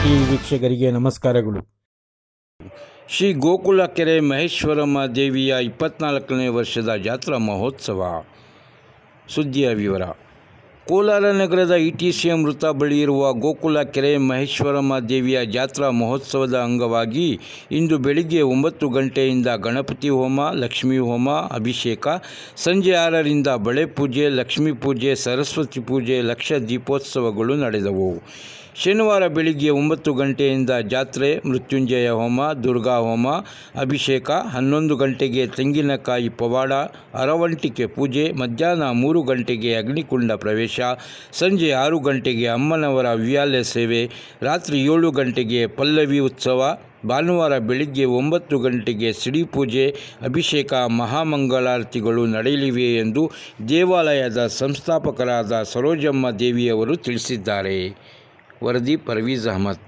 TV ವೀಕ್ಷಕರಿಗೆ ನಮಸ್ಕಾರಗಳು. ಶ್ರೀ ಗೋಕುಲ ಕೆರೆ ಮಹೇಶ್ವರಮ್ಮ ದೇವಿಯ 24ನೇ ವರ್ಷದ ಜಾತ್ರಾ ಮಹೋತ್ಸವ. ಸುದ್ದಿಯ ವಿವರ. ಕೋಲಾರ ನಗರದ ETCM ವೃತ್ತ ಬಳಿ ಇರುವ ಗೋಕುಲ ಕೆರೆ ಮಹೇಶ್ವರಮ್ಮ ದೇವಿಯ ಜಾತ್ರಾ ಮಹೋತ್ಸವದ ಅಂಗವಾಗಿ ಇಂದು ಬೆಳಿಗ್ಗೆ 9 ಗಂಟೆಯಿಂದ ಗಣಪತಿ ಹೋಮ, ಲಕ್ಷ್ಮೀ ಹೋಮ, ಅಭಿಷೇಕ, ಸಂಜೆ 6ರಿಂದ ಬಳೆ ಪೂಜೆ, ಲಕ್ಷ್ಮೀ ಪೂಜೆ, ಸರಸ್ವತಿ ಪೂಜೆ, ಲಕ್ಷ ದೀಪೋತ್ಸವಗಳು ನಡೆದವು. ಶನಿವಾರ ಬೆಳಿಗ್ಗೆ 9 ಗಂಟೆಯಿಂದ ಜಾತ್ರೆ, ಮೃತ್ಯುಂಜಯ ಹೋಮ, ದುರ್ಗಾ ಹೋಮ, ಅಭಿಷೇಕ, 11 ಗಂಟೆಗೆ ತೆಂಗಿನಕಾಯಿ ಪವಾಡ, ಅರವಂಟಿಕೆ ಪೂಜೆ, ಮಧ್ಯಾಹ್ನ 3 ಗಂಟೆಗೆ ಅಗ್ನಿಕುಂಡ ಪ್ರವೇಶ, ಸಂಜೆ 6 ಗಂಟೆಗೆ ಅಮ್ಮನವರ ಉಯ್ಯಾಲೆ ಸೇವೆ, ರಾತ್ರಿ 7 ಗಂಟೆಗೆ ಪಲ್ಲವಿ ಉತ್ಸವ, ಭಾನುವಾರ ಬೆಳಿಗ್ಗೆ 9 ಗಂಟೆಗೆ ಸಿಡಿ ಪೂಜೆ, ಅಭಿಷೇಕ, ಮಹಾಮಂಗಳಾರತಿಗಳು ನಡೆಯಲಿವೆ ಎಂದು ದೇವಾಲಯದ ಸಂಸ್ಥಾಪಕರಾದ ಸರೋಜಮ್ಮ ದೇವಿಯವರು ತಿಳಿಸಿದ್ದಾರೆ. ವರದಿ ಪರ್ವೀಜ್ ಅಹಮದ್.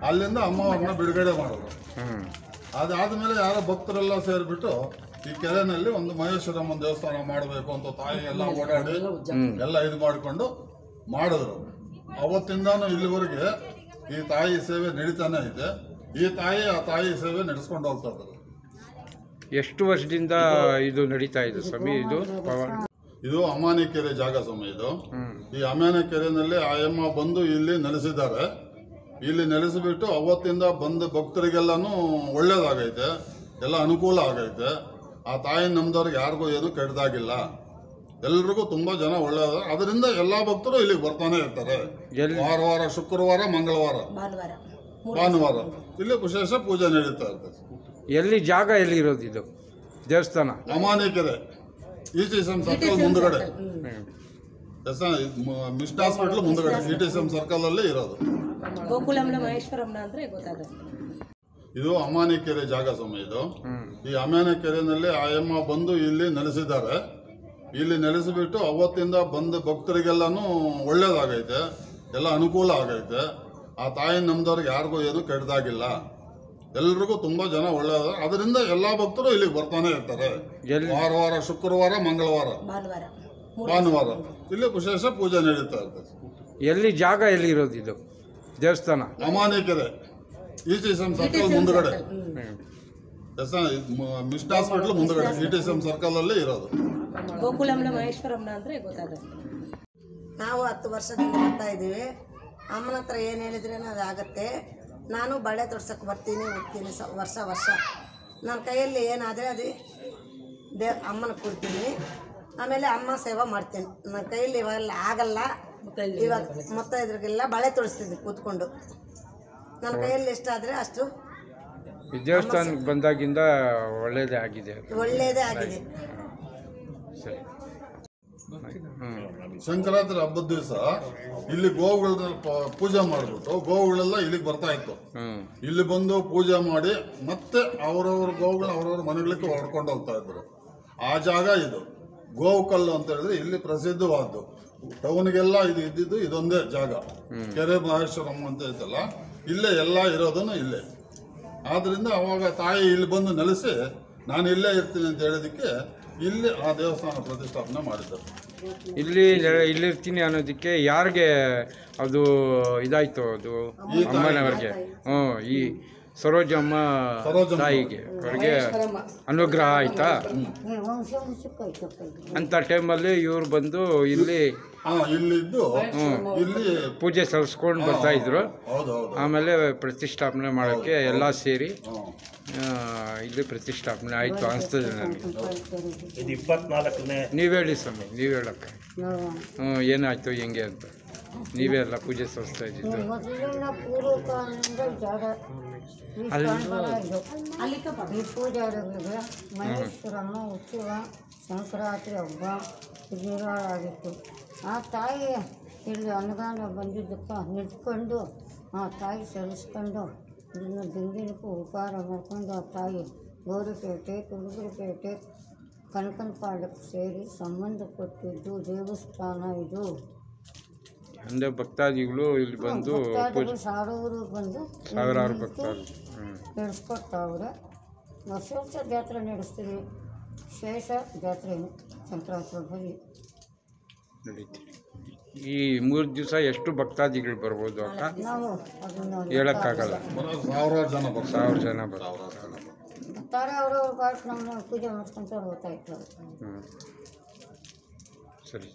ಅಲ್ಲಿಂದ ಅಮ್ಮವ್ರನ್ನ ಬಿಡುಗಡೆ ಮಾಡಿದ್ರು. ಅದಾದ್ಮೇಲೆ ಯಾರೋ ಭಕ್ತರೆಲ್ಲ ಸೇರಿಬಿಟ್ಟು ಈ ಕೆರೆನಲ್ಲಿ ಒಂದು ಮಹೇಶ್ವರಮ್ಮನ ದೇವಸ್ಥಾನ ಮಾಡಬೇಕು ಅಂತ ತಾಯಿ ಎಲ್ಲ ಓಡಾಡಿ ಎಲ್ಲ ಇದು ಮಾಡಿಕೊಂಡು ಮಾಡಿದ್ರು. ಅವತ್ತಿಂದಾನು ಇಲ್ಲಿವರೆಗೆ ಈ ತಾಯಿ ಸೇವೆ ನಡೀತಾನೆ ಇದೆ. ಈ ತಾಯಿ ಆ ತಾಯಿ ಸೇವೆ ನಡೆಸ್ಕೊಂಡು ಹೋಗ್ತಾ ಇದ್ದಾರೆ. ಎಷ್ಟು ವರ್ಷದಿಂದ ಇದು ನಡೀತಾ ಇದೆ ಸ್ವಾಮಿ? ಇದು ಅಮಾನಿ ಕೆರೆ ಜಾಗ ಸ್ವಾಮಿ. ಇದು ಈ ಅಮಾನಿ ಕೆರೆನಲ್ಲಿ ಆಯಮ್ಮ ಬಂದು ಇಲ್ಲಿ ನೆಲೆಸಿದ್ದಾರೆ. ಇಲ್ಲಿ ನೆಲೆಸಿಬಿಟ್ಟು ಅವತ್ತಿಂದ ಬಂದ ಭಕ್ತರಿಗೆಲ್ಲಾನು ಒಳ್ಳೇದಾಗೈತೆ, ಎಲ್ಲ ಅನುಕೂಲ ಆಗೈತೆ. ಆ ತಾಯಿ ನಮ್ದವ್ರಿಗೆ ಯಾರಿಗೂ ಏನು ಕೆಟ್ಟದಾಗಿಲ್ಲ, ಎಲ್ರಿಗೂ ತುಂಬಾ ಜನ ಒಳ್ಳೆಯದ. ಅದರಿಂದ ಎಲ್ಲಾ ಭಕ್ತರು ಇಲ್ಲಿಗೆ ಬರ್ತಾನೆ ಇರ್ತಾರೆ. ವಾರ ಶುಕ್ರವಾರ, ಮಂಗಳವಾರ, ಭಾನುವಾರ ಇಲ್ಲಿ ವಿಶೇಷ ಪೂಜೆ ನಡೀತಾ ಇರ್ತದೆ. ಎಲ್ಲಿ ಜಾಗ ಎಲ್ಲಿ ಇರೋದು ಇದು ದೇವಸ್ಥಾನ? ಅಮಾನಿ ಕೆರೆ ETCM ಸರ್ಕಲ್ ಮುಂದ್ಗಡೆ, ಮಿಸ್ಟ್ ಹಾಸ್ಪಿಟಲ್ ಮುಂದ್ಗಡೆ ETCM ಸರ್ಕಲ್ ಅಲ್ಲೇ ಇರೋದು. ಇದು ಅಮಾನಿ ಕೆರೆ ಜಾಗ ಸ್ವಾಮಿ. ಇದು ಈ ಅಮಾನಿ ಕೆರೆನಲ್ಲಿ ಆಯಮ್ಮ ಬಂದು ಇಲ್ಲಿ ನೆಲೆಸಿದ್ದಾರೆ. ಇಲ್ಲಿ ನೆಲೆಸಿಬಿಟ್ಟು ಅವತ್ತಿಂದ ಬಂದ ಭಕ್ತರಿಗೆಲ್ಲಾನು ಒಳ್ಳೇದಾಗೈತೆ, ಎಲ್ಲ ಅನುಕೂಲ ಆಗೈತೆ. ಆ ತಾಯಿ ನಮ್ದವ್ರಿಗೆ ಯಾರಿಗೂ ಏನು ಕೆಟ್ಟದಾಗಿಲ್ಲ, ಎಲ್ರಿಗೂ ತುಂಬಾ ಜನ ಒಳ್ಳೆಯದ. ಅದರಿಂದ ಎಲ್ಲಾ ಭಕ್ತರು ಇಲ್ಲಿಗೆ ಬರ್ತಾನೆ ಇರ್ತಾರೆ. ವಾರ ಶುಕ್ರವಾರ, ಮಂಗಳವಾರ, ಭಾನುವಾರ ಇಲ್ಲಿ ವಿಶೇಷ ಪೂಜೆ ನಡೀತಾ ಇರ್ತದೆ. ಎಲ್ಲಿ ಜಾಗ ಎಲ್ಲಿ ಇರೋದು ಇದು ದೇವಸ್ಥಾನ? ಅಮಾನಿ ಕೆರೆ ETCM ಸರ್ಕಲ್ ಮುಂದ್ಗಡೆ, ಮಿಸ್ಟ್ ಹಾಸ್ಪಿಟಲ್ ಮುಂದ್ಗಡೆ ETCM ಸರ್ಕಲ್ ಅಲ್ಲೇ ಇರೋದು. ನಾವು 10 ವರ್ಷದಿಂದ ಬರ್ತಾ ಇದ್ದೀವಿ. ಅಮ್ಮನ ಹತ್ರ ಏನು ಹೇಳಿದ್ರೇನೋ ಅದಾಗತ್ತೆ. ನಾನು ಬಳೆ ತೊಡ್ಸಕ್ಕೆ ಬರ್ತೀನಿ ಹೋಗ್ತೀನಿ ವರ್ಷ. ನನ್ನ ಕೈಯಲ್ಲಿ ಏನಾದರೆ ಅದು ಅಮ್ಮನ ಕೊಡ್ತೀನಿ. ಆಮೇಲೆ ಅಮ್ಮ ಸೇವೆ ಮಾಡ್ತೀನಿ. ನನ್ನ ಕೈಯಲ್ಲಿ ಇವೆಲ್ಲ ಆಗಲ್ಲ. ಇವಾಗ ಮುತ್ತೈದ್ರಿಗೆಲ್ಲ ಬಳೆ ತೊಡಿಸ್ತಿದ್ದೆ ಕೂತ್ಕೊಂಡು. ನನ್ನ ಕೈಯಲ್ಲಿ ಎಷ್ಟಾದರೆ ಅಷ್ಟು. ದೇವಸ್ಥಾನಕ್ಕೆ ಬಂದಾಗಿಂದ ಒಳ್ಳೇದೇ ಆಗಿದೆ. ಸರಿ. ಸಂಕ್ರಾಂತಿ ಹಬ್ಬದ ದಿವಸ ಇಲ್ಲಿ ಗೋವುಗಳನ್ನ ಪೂಜೆ ಮಾಡಿಬಿಟ್ಟು ಗೋವುಗಳೆಲ್ಲ ಇಲ್ಲಿಗೆ ಬರ್ತಾ ಇತ್ತು. ಇಲ್ಲಿ ಬಂದು ಪೂಜೆ ಮಾಡಿ ಮತ್ತೆ ಅವರವ್ರ ಗೋವುಗಳನ್ನ ಅವ್ರವ್ರ ಮನೆಗಳಿಗೆ ಹೊಡ್ಕೊಂಡು ಹೋಗ್ತಾ ಇದ್ರು. ಆ ಜಾಗ ಇದು ಗೋವುಕಲ್ಲು ಅಂತ ಹೇಳಿದ್ರೆ ಇಲ್ಲಿ ಪ್ರಸಿದ್ಧವಾದ್ದು. ಟೌನ್ಗೆಲ್ಲ ಇದು ಇದ್ದಿದ್ದು ಇದೊಂದೇ ಜಾಗ. ಕೆರೆ ಮಹೇಶ್ವರಮ್ಮ ಅಂತ ಐತಲ್ಲ, ಇಲ್ಲೇ ಎಲ್ಲ ಇರೋದನ್ನು ಇಲ್ಲೇ. ಆದ್ರಿಂದ ಅವಾಗ ತಾಯಿ ಇಲ್ಲಿ ಬಂದು ನೆಲೆಸಿ ನಾನು ಇಲ್ಲೇ ಇರ್ತೀನಿ ಅಂತ ಹೇಳೋದಕ್ಕೆ ಇಲ್ಲಿ ಆ ದೇವಸ್ಥಾನ ಪ್ರತಿಷ್ಠಾಪನೆ ಮಾಡಿದ್ದಾರೆ. ಇಲ್ಲಿರ್ತೀನಿ ಅನ್ನೋದಕ್ಕೆ ಯಾರಿಗೆ ಅದು ಇದಾಯ್ತು? ಅದು ಅಮ್ಮನವ್ರಿಗೆ, ಈ ಸರೋಜಮ್ಮ ತಾಯಿಗೆ ಅವ್ರಿಗೆ ಅನುಗ್ರಹ ಆಯ್ತಾ? ಅಂತ ಟೈಮಲ್ಲಿ ಇವ್ರು ಬಂದು ಇಲ್ಲಿದ್ದು ಇಲ್ಲಿ ಪೂಜೆ ಸಲ್ಲಿಸ್ಕೊಂಡು ಬರ್ತಾ ಇದ್ರು. ಆಮೇಲೆ ಪ್ರತಿಷ್ಠಾಪನೆ ಮಾಡೋಕ್ಕೆ ಎಲ್ಲ ಸೇರಿ ಇಲ್ಲಿ ಪ್ರತಿಷ್ಠಾಪನೆ ಆಯಿತು ಅನಿಸ್ತದೆ ನನಗೆ. ನೀವು ಹೇಳಿ ಸ್ವಾಮಿ, ನೀವು ಹೇಳಕ್ಕ ಏನಾಯ್ತು ಹೆಂಗೆ ಅಂತ. ನೀವೇ ಎಲ್ಲ ಪೂಜೆ ಸಲ್ಲಿಸ್ತಾ ಇದ್ದಿದ್ದು. ಈ ಪೂಜಾರಿಗೆ ಮಹೇಶ್ವರಮ್ಮ ಉತ್ಸವ ಸಂಕ್ರಾಂತಿ ಹಬ್ಬ ಆಗಿತ್ತು. ಆ ತಾಯಿ ಇಲ್ಲಿ ಅನುದಾನ ಬಂದಿದ್ದಕ್ಕೆ ನಿಂತ್ಕೊಂಡು ಆ ತಾಯಿ ಸಲ್ಲಿಸ್ಕೊಂಡು ಇದನ್ನು ದಿನದಿನಕ್ಕೂ ಉಪಹಾರ ಮಾಡ್ಕೊಂಡು ಆ ತಾಯಿ ಗೌರಿಪೇಟೆ, ಕುರುಬರಪೇಟೆ, ಕನಕನಪಾಳ್ಯಕ್ಕೆ ಸೇರಿ ಸಂಬಂಧಪಟ್ಟಿದ್ದು ದೇವಸ್ಥಾನ ಇದು. ಅಂದರೆ ಭಕ್ತಾದಿಗಳು ಇಲ್ಲಿ ಬಂದು ಸಾವಿರಾರು ಭಕ್ತಾದಿಗಳು ನಡೆಸ್ಕೊಡ್ತಾವ್ರೆ. ವರ್ಷ ಜಾತ್ರೆ ನಡೆಸ್ತೀವಿ. ವಿಶೇಷ ಜಾತ್ರೆನು ಸಂಕ್ರಾಂತಿ ಹಬ್ಬದಲ್ಲಿ ನಡೀತೀವಿ. ಈ 3 ದಿವಸ ಎಷ್ಟು ಭಕ್ತಾದಿಗಳು ಬರ್ಬೋದು ಅಕ್ಕ? ನಾವು ಅದನ್ನು ಹೇಳೋಕ್ಕಾಗಲ್ಲ. 1000 ಜನ ಬರ್ತಾರೆ. ಅವ್ರವ್ರ ಕಾರ್ಯಕ್ರಮ ಪೂಜೆ ಮಾಡ್ಕೊಂತ ಹೋಗ್ತಾ ಇರ್ತಾರೆ. ಸರಿ.